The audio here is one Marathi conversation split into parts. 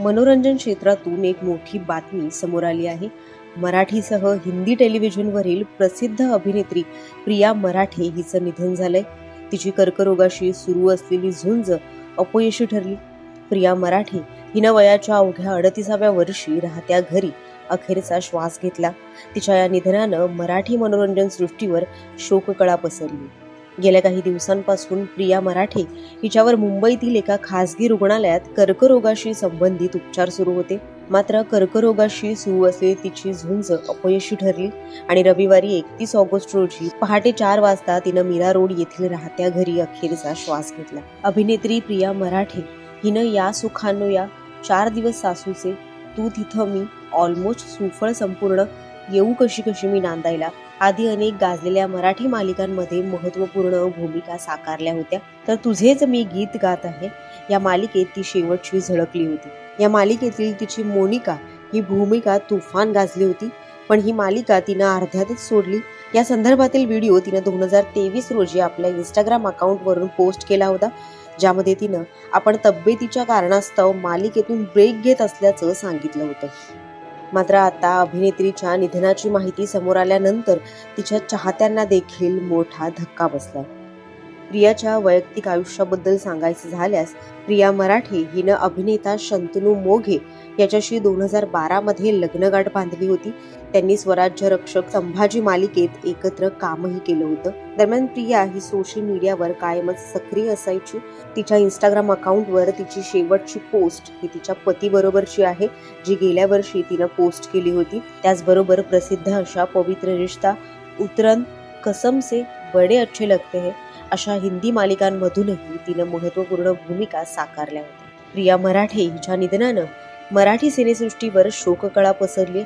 मनोरंजन क्षेत्रातून एक मोठी बातमी समोर आली आहे। मराठीसह हिंदी टेलिव्हिजनवरील प्रसिद्ध अभिनेत्री प्रिया मराठे हिचं निधन झालंय। तिची कर्करोगाशी सुरू असलेली झुंज अपयशी ठरली। प्रिया मराठे हिनं वयाच्या अवघ्या 38व्या वर्षी राहत्या घरी अखेरचा श्वास घेतला। तिच्या या निधनानं मराठी मनोरंजन सृष्टीवर शोककळा पसरली। गेल्या काही दिवसांपासून प्रिया मराठे हिच्यावर मुंबईतील एका खासगी रुग्णालयात कर्करोगाशी संबंधित उपचार सुरू होते। मात्र कर्करोगाशी सुरू असलेली तिची झुंज अपयशी ठरली आणि रविवारी 31 ऑगस्ट रोजी पहाटे 4 वाजता तिनं मीरा रोड येथील राहत्या घरी अखेरचा श्वास घेतला। अभिनेत्री प्रिया मराठे हिनं या सुखानो या 4 दिवस सासूचे, तू तिथं मी, ऑलमोस्ट सुफळ संपूर्ण, येऊ कशी कशी मी नांदायला आदी अनेक गाजलेल्या मराठी मालिकांमध्ये महत्त्वपूर्ण भूमिका साकारल्या होत्या। तर तुझेच मी गीत गात आहे या मालिकेत ती शेवटची झळकली होती। या मालिकेतील तिची मोनिका ही भूमिका तुफान गाजली होती, पण ही मालिका तिनं अर्ध्यातच सोडली। या संदर्भातील व्हिडिओ तिनं 2023 रोजी आपल्या इंस्टाग्राम अकाउंटवरून पोस्ट केला होता, ज्यामध्ये तिनं आपण तब्येतीच्या कारणास्तव मालिकेतून ब्रेक घेत असल्याचं सांगितलं होतं। मात्र आता अभिनेत्रीच्या निधनाची माहिती समोर आल्यानंतर तिच्या चाहत्यांना देखील मोठा धक्का बसला। प्रियाच्या वैयक्तिक आयुष्याबद्दल सांगायचं झाल्यास, प्रिया मराठे हिनं अभिनेता शंतनू मोघे याच्याशी 2012 मध्ये लग्नगाठ बांधली होती। त्यांनी स्वराज्य रक्षक संभाजी मालिकेत एकत्र कामही केलं होतं। दरम्यान प्रिया ही सोशल मीडियावर कायमच सक्रिय असायची। तिच्या इंस्टाग्राम अकाउंटवर तिची शेवटची पोस्ट ही तिच्या पतीबरोबरची आहे, जी गेल्या वर्षी तिनं पोस्ट केली होती। त्याचबरोबर प्रसिद्ध अशा पवित्र रिश्ता, उतरन, कसम से, बडे अच्छे लगते हैं अशा हिंदी मालिकांमधूनही तिनं महत्त्वपूर्ण भूमिका साकारल्या होत्या। प्रिया मराठे हिच्या निधनानं मराठी सिनेसृष्टीवर शोककळा पसरली।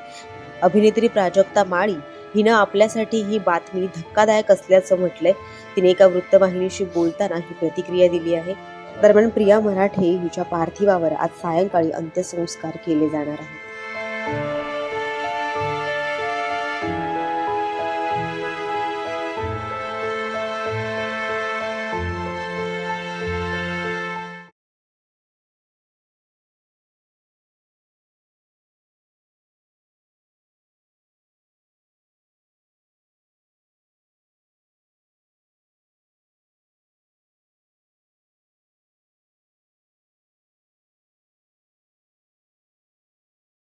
अभिनेत्री प्राजक्ता माळी हिनं आपल्यासाठी ही बातमी धक्कादायक असल्याचं म्हटलंय। तिने एका वृत्तवाहिनीशी बोलताना ही प्रतिक्रिया दिली आहे। दरम्यान प्रिया मराठे हिच्या पार्थिवावर आज सायंकाळी अंत्यसंस्कार केले जाणार आहेत।